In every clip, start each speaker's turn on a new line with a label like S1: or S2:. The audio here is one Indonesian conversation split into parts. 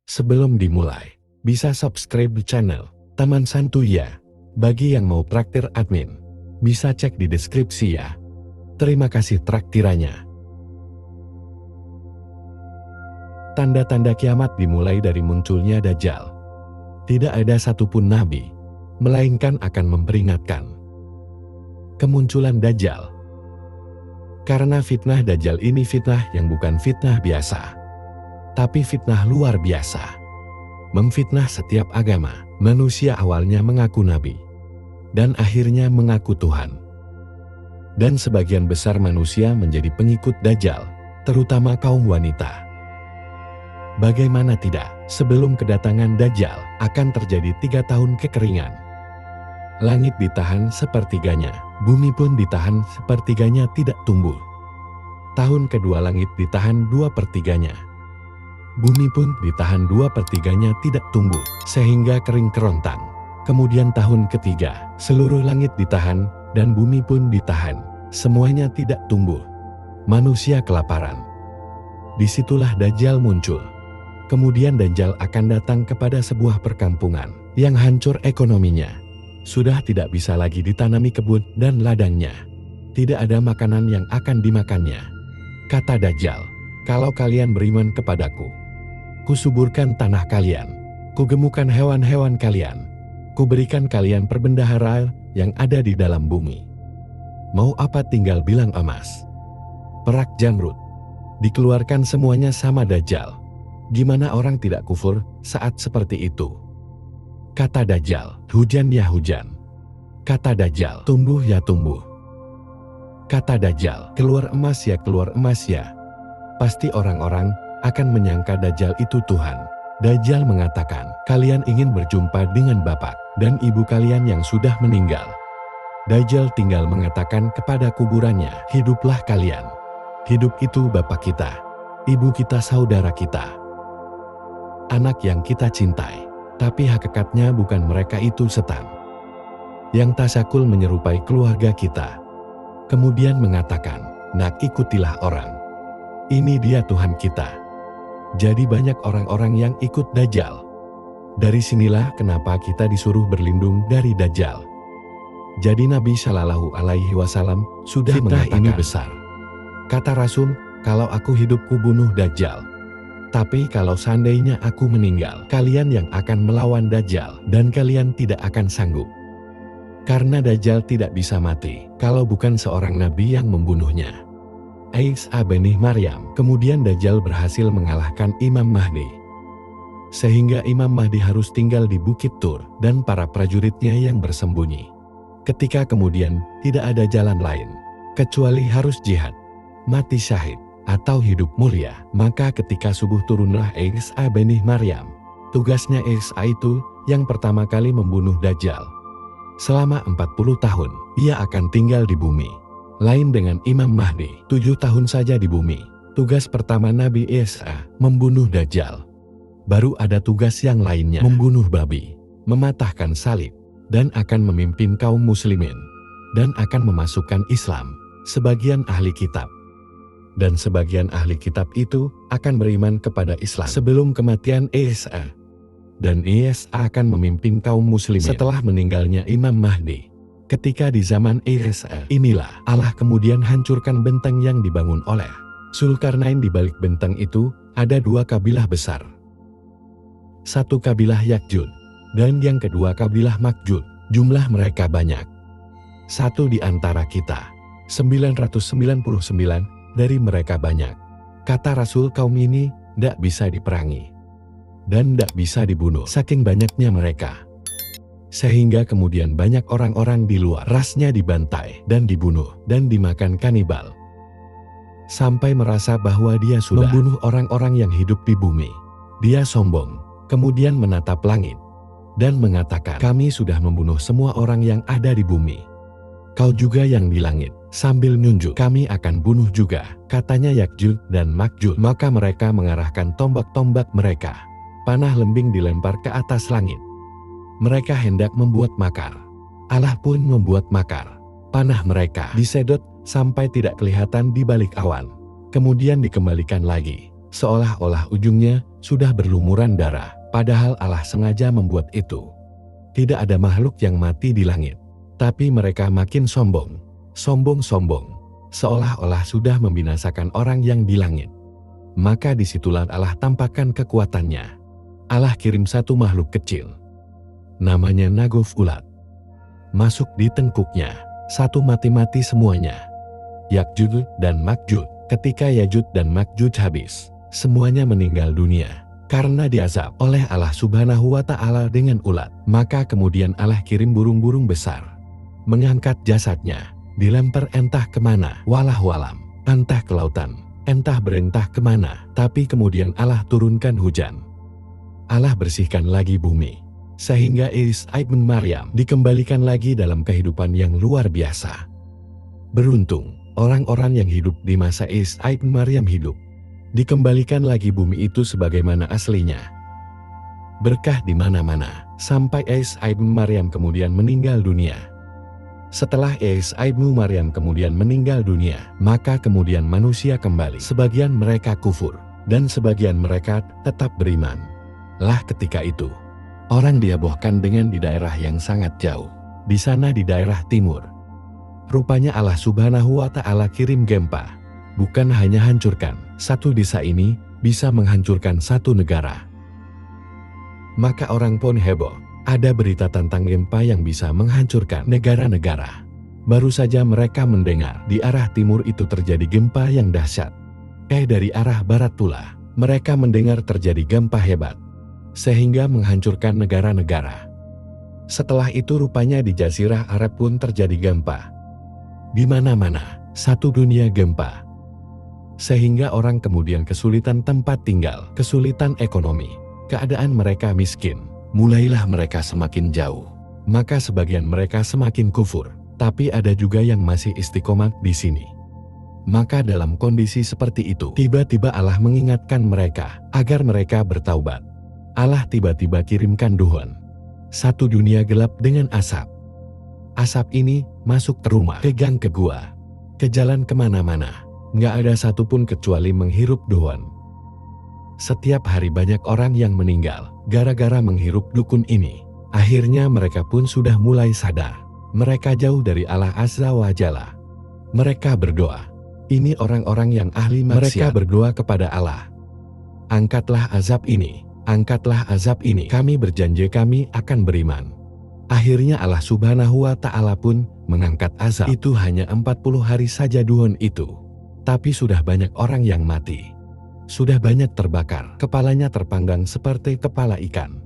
S1: Sebelum dimulai, bisa subscribe di channel Taman Santuy ya. Bagi yang mau traktir admin, bisa cek di deskripsi ya. Terima kasih traktirannya. Tanda-tanda kiamat dimulai dari munculnya Dajjal. Tidak ada satupun nabi, melainkan akan memperingatkan kemunculan Dajjal. Karena fitnah Dajjal ini fitnah yang bukan fitnah biasa, tapi fitnah luar biasa. Memfitnah setiap agama. Manusia awalnya mengaku nabi, dan akhirnya mengaku Tuhan. Dan sebagian besar manusia menjadi pengikut Dajjal, terutama kaum wanita. Bagaimana tidak, sebelum kedatangan Dajjal akan terjadi 3 tahun kekeringan. Langit ditahan sepertiganya, bumi pun ditahan sepertiganya tidak tumbuh. Tahun kedua langit ditahan 2/3-nya. Bumi pun ditahan 2/3-nya tidak tumbuh, sehingga kering kerontang. Kemudian tahun ketiga, seluruh langit ditahan, dan bumi pun ditahan. Semuanya tidak tumbuh. Manusia kelaparan. Disitulah Dajjal muncul. Kemudian Dajjal akan datang kepada sebuah perkampungan yang hancur ekonominya. Sudah tidak bisa lagi ditanami kebun dan ladangnya. Tidak ada makanan yang akan dimakannya. Kata Dajjal, "Kalau kalian beriman kepadaku, kusuburkan tanah kalian, kugemukkan hewan-hewan kalian, kuberikan kalian perbendaharaan yang ada di dalam bumi. Mau apa tinggal bilang emas, perak, jamrud." Dikeluarkan semuanya sama Dajjal. Gimana orang tidak kufur saat seperti itu? Kata Dajjal, "Hujan ya hujan." Kata Dajjal, "Tumbuh ya tumbuh." Kata Dajjal, "Keluar emas ya keluar emas ya." Pasti orang-orang akan menyangka Dajjal itu Tuhan. Dajjal mengatakan, "Kalian ingin berjumpa dengan bapak dan ibu kalian yang sudah meninggal." Dajjal tinggal mengatakan kepada kuburannya, "Hiduplah kalian." Hidup itu bapak kita, ibu kita, saudara kita, anak yang kita cintai. Tapi hakikatnya bukan mereka, itu setan yang tasakul menyerupai keluarga kita. Kemudian mengatakan, "Nak, ikutilah orang. Ini dia Tuhan kita." Jadi banyak orang-orang yang ikut Dajjal. Dari sinilah kenapa kita disuruh berlindung dari Dajjal. Jadi Nabi Shallallahu Alaihi Wasallam sudah mengatakan, "Ini besar." Kata Rasul, "Kalau aku hidup ku bunuh Dajjal. Tapi kalau seandainya aku meninggal, kalian yang akan melawan Dajjal dan kalian tidak akan sanggup. Karena Dajjal tidak bisa mati kalau bukan seorang nabi yang membunuhnya." Isa bin Maryam. Kemudian Dajjal berhasil mengalahkan Imam Mahdi. Sehingga Imam Mahdi harus tinggal di Bukit Tur dan para prajuritnya yang bersembunyi. Ketika kemudian tidak ada jalan lain kecuali harus jihad, mati syahid, atau hidup mulia, maka ketika subuh turunlah Isa bin Maryam. Tugasnya Isa itu yang pertama kali membunuh Dajjal. Selama 40 tahun, ia akan tinggal di bumi. Lain dengan Imam Mahdi, 7 tahun saja di bumi. Tugas pertama Nabi Isa membunuh Dajjal. Baru ada tugas yang lainnya, membunuh babi, mematahkan salib, dan akan memimpin kaum muslimin, dan akan memasukkan Islam. Sebagian ahli kitab dan sebagian ahli kitab itu akan beriman kepada Islam sebelum kematian Isa. Dan Isa akan memimpin kaum muslimin setelah meninggalnya Imam Mahdi. Ketika di zaman Isa inilah Allah kemudian hancurkan benteng yang dibangun oleh Zulkarnain. Di balik benteng itu ada 2 kabilah besar. Satu kabilah Yakjud dan yang kedua kabilah Makjud. Jumlah mereka banyak. Satu di antara kita, 999 dari mereka banyak. Kata Rasul, kaum ini tidak bisa diperangi dan tidak bisa dibunuh saking banyaknya mereka. Sehingga kemudian banyak orang-orang di luar rasnya dibantai dan dibunuh dan dimakan kanibal. Sampai merasa bahwa dia sudah membunuh orang-orang yang hidup di bumi. Dia sombong, kemudian menatap langit dan mengatakan, "Kami sudah membunuh semua orang yang ada di bumi. Kau juga yang di langit." Sambil nunjuk, "Kami akan bunuh juga," katanya Yakjud dan Makjud. Maka mereka mengarahkan tombak-tombak mereka. Panah lembing dilempar ke atas langit. Mereka hendak membuat makar. Allah pun membuat makar. Panah mereka disedot sampai tidak kelihatan di balik awan. Kemudian dikembalikan lagi. seolah-olah ujungnya sudah berlumuran darah, padahal Allah sengaja membuat itu. Tidak ada makhluk yang mati di langit, tapi mereka makin sombong, sombong-sombong, seolah-olah sudah membinasakan orang yang di langit. Maka disitulah Allah tampakkan kekuatannya. Allah kirim satu makhluk kecil, namanya Nagov ulat. Masuk di tengkuknya, satu mati-mati semuanya. Yakjud dan Makjud. Ketika Yajud dan Makjud habis, semuanya meninggal dunia karena diazab oleh Allah Subhanahu wa Ta'ala dengan ulat. Maka kemudian Allah kirim burung-burung besar, mengangkat jasadnya, dilempar entah kemana, walah-walam, entah ke lautan, entah berentah kemana. Tapi kemudian Allah turunkan hujan. Allah bersihkan lagi bumi, sehingga Isa ibn Maryam dikembalikan lagi dalam kehidupan yang luar biasa. Beruntung orang-orang yang hidup di masa Isa ibn Maryam hidup. Dikembalikan lagi bumi itu sebagaimana aslinya. Berkah di mana-mana, sampai Isa ibn Maryam kemudian meninggal dunia. Setelah Isa ibn Maryam kemudian meninggal dunia, maka kemudian manusia kembali. Sebagian mereka kufur, dan sebagian mereka tetap beriman. Lah ketika itu, orang diabohkan dengan di daerah yang sangat jauh. Di sana di daerah timur. Rupanya Allah Subhanahu wa Ta'ala kirim gempa. Bukan hanya hancurkan satu desa ini, bisa menghancurkan satu negara. Maka orang pun heboh. Ada berita tentang gempa yang bisa menghancurkan negara-negara. Baru saja mereka mendengar di arah timur itu terjadi gempa yang dahsyat. Dari arah barat pula, mereka mendengar terjadi gempa hebat, sehingga menghancurkan negara-negara. Setelah itu rupanya di Jazirah Arab pun terjadi gempa. Di mana-mana, satu dunia gempa. Sehingga orang kemudian kesulitan tempat tinggal, kesulitan ekonomi, keadaan mereka miskin. Mulailah mereka semakin jauh. Maka sebagian mereka semakin kufur, tapi ada juga yang masih istiqomah di sini. Maka dalam kondisi seperti itu, tiba-tiba Allah mengingatkan mereka agar mereka bertaubat. Allah tiba-tiba kirimkan duhon. Satu dunia gelap dengan asap. Asap ini masuk ke rumah, ke gang, ke gua, ke jalan kemana-mana. Nggak ada satupun kecuali menghirup duhon. Setiap hari banyak orang yang meninggal gara-gara menghirup dukun ini. Akhirnya mereka pun sudah mulai sadar. Mereka jauh dari Allah Azza wa Jalla. Mereka berdoa. Ini orang-orang yang ahli maksiat. Mereka berdoa kepada Allah. Angkatlah azab ini. Angkatlah azab ini. Kami berjanji kami akan beriman. Akhirnya Allah Subhanahu wa Ta'ala pun mengangkat azab. Itu hanya 40 hari saja duhon itu. Tapi sudah banyak orang yang mati. Sudah banyak terbakar, kepalanya terpanggang seperti kepala ikan.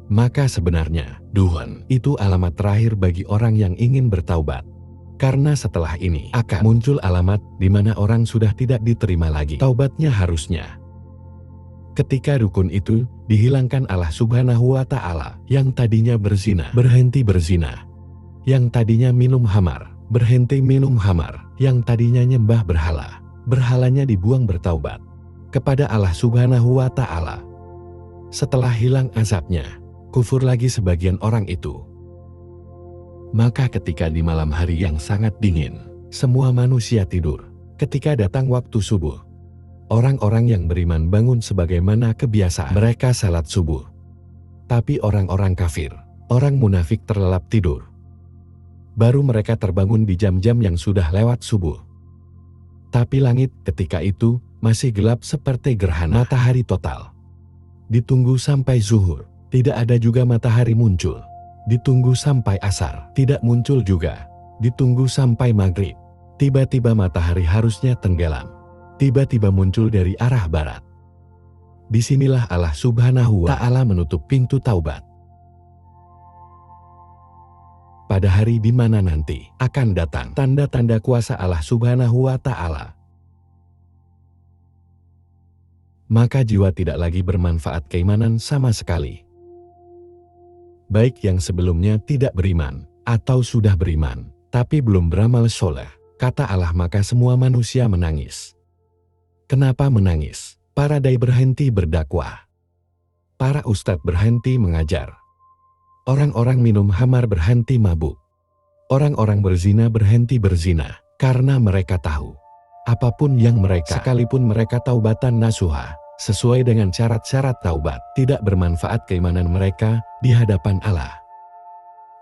S1: Maka sebenarnya, duhon itu alamat terakhir bagi orang yang ingin bertaubat. Karena setelah ini akan muncul alamat di mana orang sudah tidak diterima lagi taubatnya harusnya. Ketika dukun itu dihilangkan Allah Subhanahu wa Ta'ala, yang tadinya berzina berhenti berzina, yang tadinya minum khamar berhenti minum khamar, yang tadinya nyembah berhala, berhalanya dibuang bertaubat kepada Allah Subhanahu wa Ta'ala. Setelah hilang azabnya, kufur lagi sebagian orang itu. Maka ketika di malam hari yang sangat dingin, semua manusia tidur. Ketika datang waktu subuh, orang-orang yang beriman bangun sebagaimana kebiasaan. Mereka salat subuh. Tapi orang-orang kafir, orang munafik terlelap tidur. Baru mereka terbangun di jam-jam yang sudah lewat subuh. Tapi langit ketika itu masih gelap seperti gerhana matahari total. Ditunggu sampai zuhur, tidak ada juga matahari muncul. Ditunggu sampai asar, tidak muncul juga. Ditunggu sampai maghrib, tiba-tiba matahari harusnya tenggelam. Tiba-tiba muncul dari arah barat. Disinilah Allah Subhanahu wa Ta'ala menutup pintu taubat. Pada hari di mana nanti akan datang tanda-tanda kuasa Allah Subhanahu wa Ta'ala. Maka jiwa tidak lagi bermanfaat keimanan sama sekali. Baik yang sebelumnya tidak beriman, atau sudah beriman, tapi belum beramal soleh. Kata Allah, maka semua manusia menangis. Kenapa menangis? Para dai berhenti berdakwah. Para ustadz berhenti mengajar. Orang-orang minum khamar berhenti mabuk. Orang-orang berzina berhenti berzina, karena mereka tahu apapun yang mereka, sekalipun mereka taubatan nasuha, sesuai dengan syarat-syarat taubat, tidak bermanfaat keimanan mereka di hadapan Allah.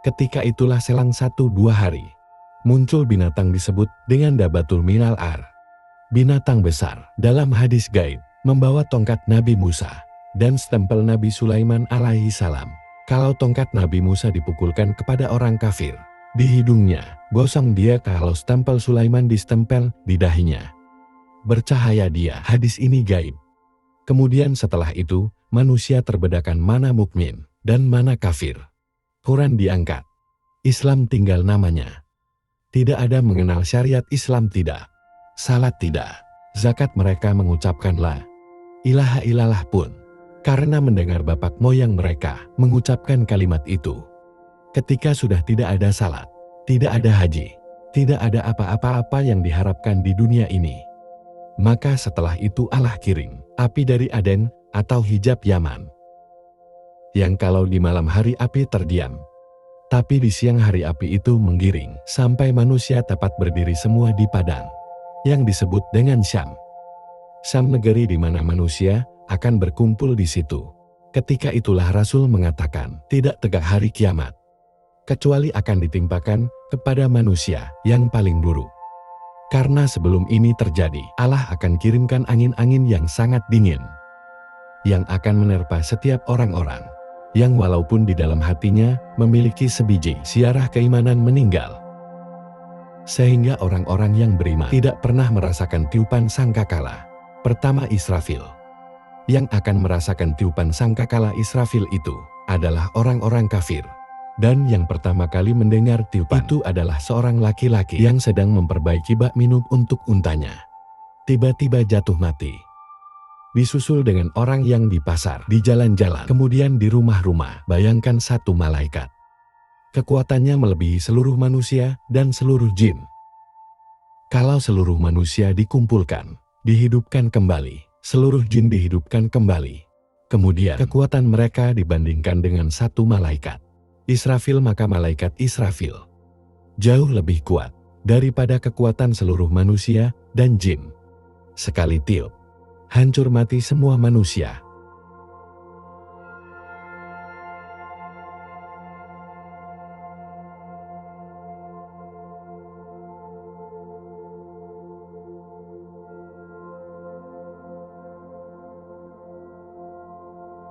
S1: Ketika itulah selang 1-2 hari, muncul binatang disebut dengan Dabatul Minal Ar. Binatang besar dalam hadis gaib, membawa tongkat Nabi Musa dan stempel Nabi Sulaiman alaihi salam. Kalau tongkat Nabi Musa dipukulkan kepada orang kafir, di hidungnya, gosong dia. Kalau stempel Sulaiman distempel di dahinya, bercahaya dia. Hadis ini gaib. Kemudian setelah itu, manusia terbedakan mana mukmin dan mana kafir. Quran diangkat, Islam tinggal namanya. Tidak ada mengenal syariat Islam tidak. Salat tidak. Zakat mereka mengucapkan la ilaha illallah pun. Karena mendengar bapak moyang mereka mengucapkan kalimat itu. Ketika sudah tidak ada salat, tidak ada haji, tidak ada apa-apa yang diharapkan di dunia ini. Maka setelah itu Allah kirim api dari Aden atau hijab Yaman. Yang kalau di malam hari api terdiam, tapi di siang hari api itu menggiring sampai manusia dapat berdiri semua di padang yang disebut dengan Syam. Syam negeri di mana manusia akan berkumpul di situ. Ketika itulah Rasul mengatakan, tidak tegak hari kiamat, kecuali akan ditimpakan kepada manusia yang paling buruk. Karena sebelum ini terjadi, Allah akan kirimkan angin-angin yang sangat dingin, yang akan menerpa setiap orang-orang yang walaupun di dalam hatinya memiliki sebiji siarah keimanan meninggal. Sehingga orang-orang yang beriman tidak pernah merasakan tiupan sangkakala. Pertama Israfil. Yang akan merasakan tiupan sangkakala Israfil itu adalah orang-orang kafir. Dan yang pertama kali mendengar tiupan itu adalah seorang laki-laki yang sedang memperbaiki bak minum untuk untanya. Tiba-tiba jatuh mati. Disusul dengan orang yang di pasar, di jalan-jalan, kemudian di rumah-rumah. Bayangkan satu malaikat. Kekuatannya melebihi seluruh manusia dan seluruh jin. Kalau seluruh manusia dikumpulkan, dihidupkan kembali, seluruh jin dihidupkan kembali. Kemudian kekuatan mereka dibandingkan dengan satu malaikat Israfil, maka malaikat Israfil jauh lebih kuat daripada kekuatan seluruh manusia dan jin. Sekali tiup, hancur mati semua manusia